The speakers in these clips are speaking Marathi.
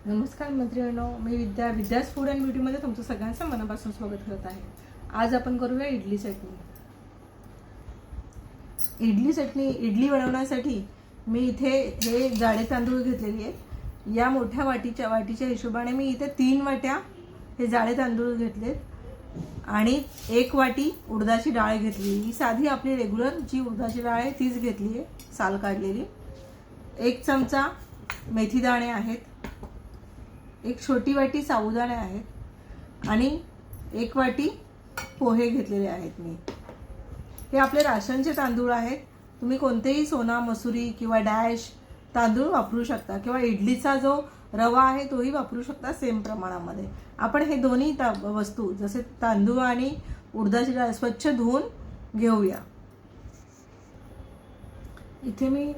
नमस्कार मैत्रिणींनो, मी विद्यास फूड अँड ब्युटीमध्ये तुमचं सगळ्यांचं मनापासून स्वागत करत आहे. आज आपण करूया इडली चटणी. इडली बनवण्यासाठी मी इथे हे जाडे तांदूळ घेतलेले आहेत. या मोठ्या वाटीच्या हिशोबाने मी इथे 3 वाट्या हे जाडे तांदूळ घेतलेत आणि 1 वाटी उडदाची डाळ घेतली. ही साधी आपली रेग्युलर जी उडदाची डाळ आहे तीच घेतली आहे, साल काढलेली. 1 चमचा मेथी दाणे आहेत, 1 छोटी वाटी साबुदाणे आहेत आणि 1 वाटी पोहे घेतलेले आहेत. मी हे आपले राशनचे तांदूळ आहेत. तुम्ही कोणतेही सोना मसुरी किंवा डॅश तांदूळ वापरू शकता किंवा इडलीचा जो रवा आहे तोही वापरू शकता सेम प्रमाणामध्ये. आपण हे दोन्ही वस्तू जसे तांदूळ आणि उडदाची डाळ स्वच्छ धुवून घेऊया. इथे मी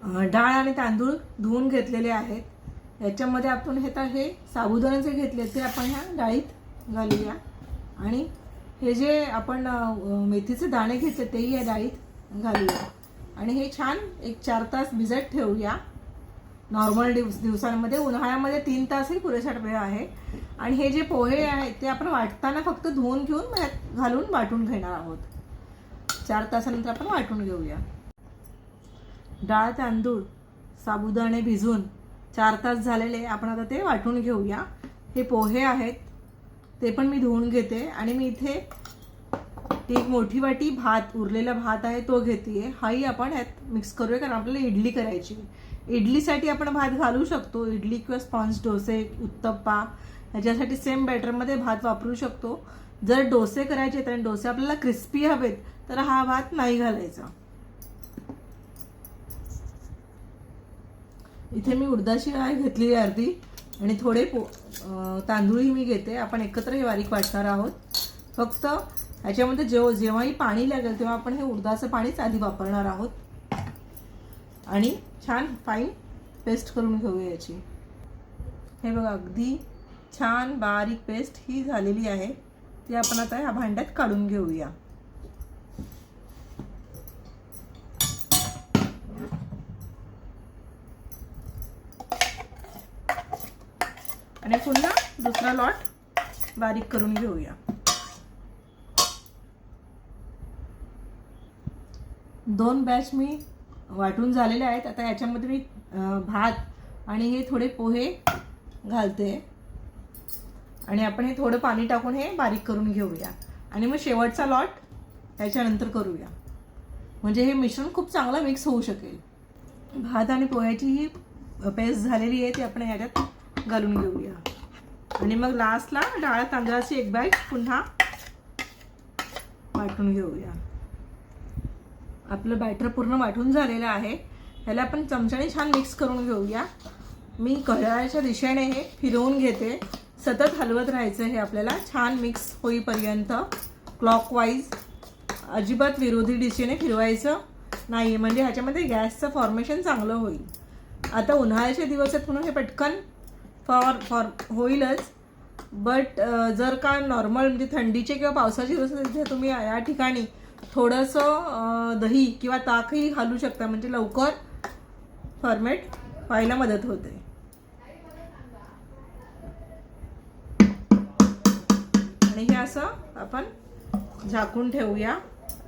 डाळ आणि तांदूळ धुवून घेतलेले आहेत. याच्यामध्ये आपण हे साबुदाण्याचे घेतले ते आपण ह्या डाळीत घालूया आणि हे जे आपण मेथीचे दाणे घेतले तेही या डाळीत घालूया आणि हे छान 1-4 तास भिजत ठेवूया. नॉर्मल दिवसांमध्ये, उन्हाळ्यामध्ये 3 तासही पुरेसा वेळ आहे. आणि हे जे पोहे आहेत ते आपण वाटताना फक्त धुवून घेऊन घालून वाटून घेणार आहोत. 4 तासानंतर आपण वाटून घेऊया. डाळ तांदूळ साबुदाणे भिजून 4 तास झालेले, आपण आता ते वाटून घेऊया. हे पोहे आहेत ते पण मी धुवून घेते आणि मी इथे एक मोठी वाटी उरलेला भात आहे तो घेते. हाही आपण ह्यात मिक्स करूया कारण आपल्याला इडली करायची. इडलीसाठी आपण भात घालू शकतो, इडली किंवा स्पॉन्ज डोसे, उत्तप्पा ह्याच्यासाठी सेम बॅटरमध्ये भात वापरू शकतो. जर डोसे करायचे आहेत आणि डोसे आपल्याला क्रिस्पी हवेत तर हा भात नाही घालायचा. इथे मी उडदाची डाळ घेतली अर्धी आणि थोडे तांदूळही मी घेते. आपण एकत्र हे बारीक वाटणार आहोत. फक्त ह्याच्यामध्ये जेव्हाही पाणी लागेल तेव्हा आपण हे उडदाचं पाणीच आधी वापरणार आहोत आणि छान फाईन पेस्ट करून घेऊया याची. हे बघा, अगदी छान बारीक पेस्ट ही झालेली आहे. ती आपण आता ह्या भांड्यात काढून घेऊया. आणि पुन्हा दुसरा लॉट बारीक करून घेऊया. 2 बॅच मी वाटून झालेले आहेत. आता याच्यामध्ये मी भात आणि हे थोडे पोहे घालते आणि आपण हे थोडं पाणी टाकून हे बारीक करून घेऊया आणि मग शेवटचा लॉट त्याच्यानंतर करूया, म्हणजे हे मिश्रण खूप चांगलं मिक्स होऊ शकेल. भात आणि पोह्याची ही पेस्ट झालेली आहे ती आपण ह्याच्यात घालून घेऊया आणि मग लास्टला डाळ तांदळाची 1 बॅच पुन्हा वाटून घेऊया. आपलं बॅटर पूर्ण वाटून झालेलं आहे. ह्याला आपण चमच्याने छान मिक्स करून घेऊया. मी घड्याळाच्या दिशेने हे फिरवून घेते. सतत हलवत राहायचं हे आपल्याला छान मिक्स होईपर्यंत. क्लॉकवाईज, अजिबात विरोधी दिशेने फिरवायचं नाही, म्हणजे ह्याच्यामध्ये गॅसचं फॉर्मेशन चांगलं होईल. आता उन्हाळ्याचे दिवस आहेत म्हणून हे पटकन होईलच, बट जर का नॉर्मल म्हणजे थंडीचे किंवा पावसाचे दिवस तिथे तुम्ही या ठिकाणी थोडंसं दही किंवा ताकही घालू शकता, म्हणजे लवकर फॉर्मेट व्हायला मदत होते. आणि हे असं आपण झाकून ठेवूया.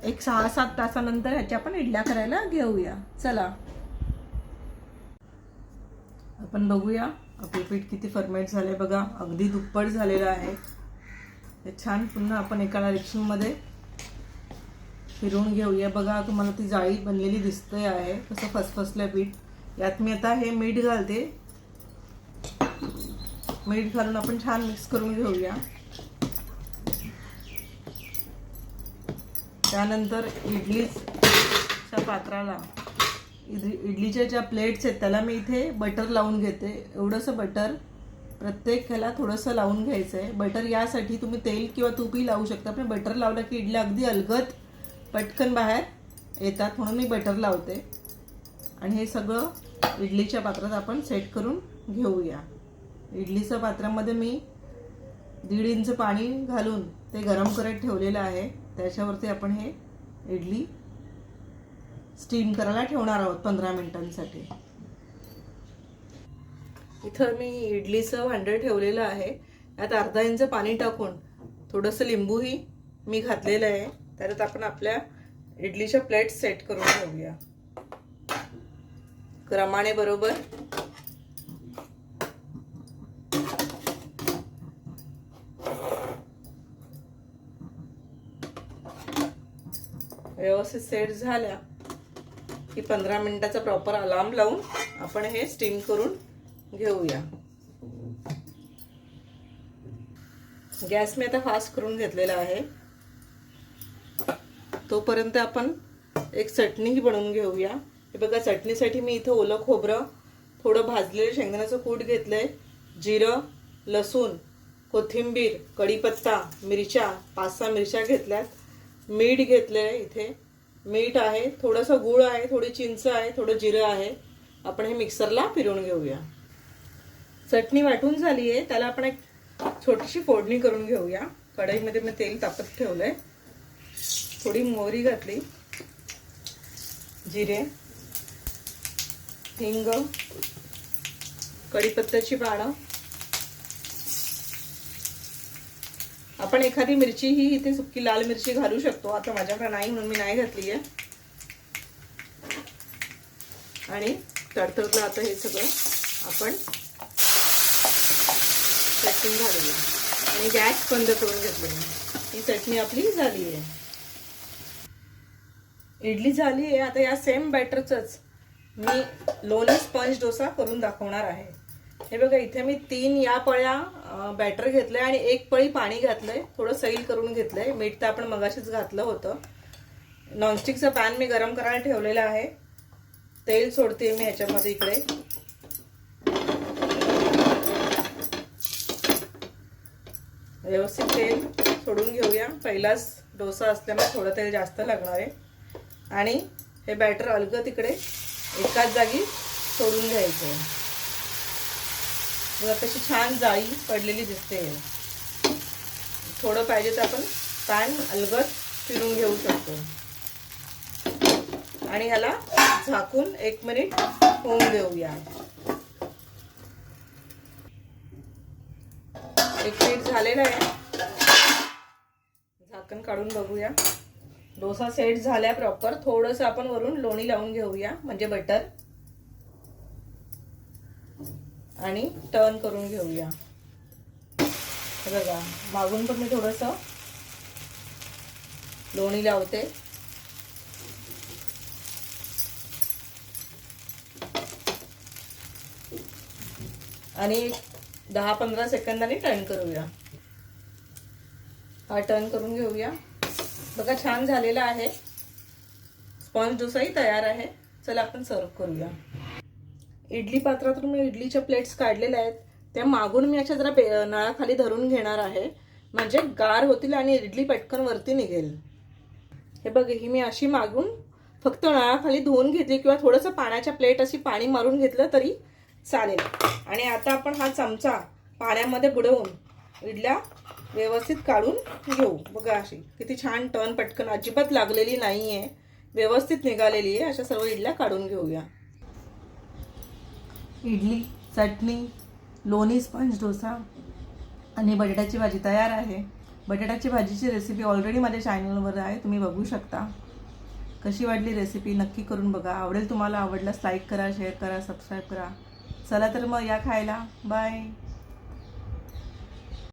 6-7 तासानंतर ह्याच्या आपण इडल्या करायला घेऊया. चला आपण बघूया आपले पीठ किती फर्मेट झाले. बघा, अगदी दुप्पट झालेलं आहे. हे छान पुन्हा आपण एका डायरेक्शनमध्ये फिरवून घेऊया. बघा, तुम्हाला ती जाळी बनलेली दिसते आहे, कसं फसफसलं पीठ. यात मी आता हे मीठ घालते. मीठ घालून आपण छान मिक्स करून घेऊया. त्यानंतर इडलीच्या पात्राला, इडलीच्या ज्या प्लेट्स आहेत त्याला मी इथे बटर लावून घेते. एवढंसं बटर प्रत्येक ह्याला थोडंसं लावून घ्यायचं आहे. बटर यासाठी तुम्ही तेल किंवा तूपही लावू शकता, पण बटर लावलं की इडल्या अगदी अलगद पटकन बाहेर येतात, म्हणून मी बटर लावते. आणि हे सगळं इडलीच्या पात्रात आपण सेट करून घेऊया. इडलीच्या पात्रामध्ये मी 1.5 इंच पाणी घालून ते गरम करत ठेवलेलं आहे. त्याच्यावरती आपण हे इडली स्टीम करायला ठेवणार आहोत 15 मिनिटांसाठी. इथं मी इडलीचं भांडं ठेवलेलं आहे. यात अर्धा इंच पाणी टाकून थोडंसं लिंबूही मी घातलेलं आहे. त्यात आपण आपल्या इडलीच्या प्लेट सेट करून घेऊया क्रमाने बरोबर. व्यवस्थित सेट झाल्या की 15 मिनिटाचा प्रॉपर अलार्म लावून आपण हे स्टीम करून घेऊया. गॅस मी आता फास्ट करून घेतलेला आहे. तोपर्यंत आपण एक चटणी बनवून घेऊया. हे बघा, चटणीसाठी मी इथं ओलं खोबरं, थोडं भाजलेलं शेंगदाण्याचं कूट घेतलंय, जिरं, लसूण, कोथिंबीर, कढीपत्ता, मिरच्या, 5-6 मिरच्या घेतल्यात, मीठ घेतलंय. इथे मीठ आहे, थोडंसं गूळ आहे, थोडी चिंच आहे, थोडं जिरं आहे. आपण हे मिक्सरला फिरवून घेऊया. चटणी वाटून झाली आहे. त्याला आपण एक छोटीशी फोडणी करून घेऊया. कढईमध्ये मी तेल तापत ठेवलंय, थोडी मोहरी घातली, जिरे, हिंग, कढीपत्त्याची पानं. आपण एखादी मिरची ही इथे सुकी लाल मिरची घालू शकतो. आता माझ्याकडे नाही म्हणून मी नाही घातली आहे. आणि तडतडलं आता हे सगळं आपण चटणी घालूया आणि गॅस बंद करून घेतली. ही चटणी आपली झाली आहे. इडली झाली आहे. आता या सेम बॅटरचंच मी लोणी स्पंज डोसा करून दाखवणार आहे. हे बघा, इथे मी 3 या पळ्या बॅटर घेतलंय आणि 1 पळी पाणी घातलंय, थोडं सैल करून घेतलंय. मीठ तर आपण मगाशीच घातलं होतं. नॉनस्टिकचा पॅन मी गरम करायला ठेवलेला आहे. तेल सोडते मी ह्याच्यामध्ये. इकडे व्यवस्थित तेल सोडून घेऊया. पहिलाच डोसा असल्यामुळे थोडं तेल जास्त लागणार आहे. आणि हे बॅटर अलगद तिकडे एकाच जागी सोडून घ्यायचं. बघा कशी छान जाळी पडलेली दिसते. थोडं पाहिजे तर आपण पॅन अलगद फिरून घेऊ शकतो. आणि ह्याला झाकून 1 मिनिट होऊन देऊया. 1 मिनिट झालेलं आहे. झाकण काढून बघूया. डोसा सेट झाल्या प्रॉपर. थोडंसं आपण वरून लोणी लावून घेऊया, म्हणजे बटर, आणि टर्न करून घेऊया. बघा, मागून पण मी थोडंसं लोणी लावते. आणि 10-15 सेकंदांनी टर्न करूया. हा टर्न करून घेऊया. बघा, छान झालेला आहे. स्पॉन्ज डोसाही तयार आहे. चला आपण सर्व करूया. इडली पात्रातून मी इडलीच्या प्लेट्स काढलेल्या आहेत. त्या मागून मी अशा जरा नळाखाली धरून घेणार आहे, म्हणजे गार होतील आणि इडली पटकन वरती निघेल. हे बघ, ही मी अशी मागून फक्त नळाखाली धुवून घेतली, किंवा थोडंसं पाण्याच्या प्लेट अशी पाणी मारून घेतलं तरी चालेल. आणि आता आपण हा चमचा पाण्यामध्ये बुडवून इडल्या व्यवस्थित काढून घेऊ. बघा, अशी किती छान टर्न पटकन, अजिबात लागलेली नाही आहे, व्यवस्थित निघालेली आहे. अशा सर्व इडल्या काढून घेऊया. इडली, चटणी, लोणी स्पंज डोसा आणि बटाट्याची भाजी तयार आहे. बटाट्याची भाजीची रेसिपी ऑलरेडी माझ्या चॅनलवर आहे, तुम्ही बघू शकता. कशी वाटली रेसिपी नक्की करून बघा. आवडेल तुम्हाला. आवडल्यास लाईक करा, शेअर करा, सबस्क्राईब करा. चला तर मग या खायला. बाय.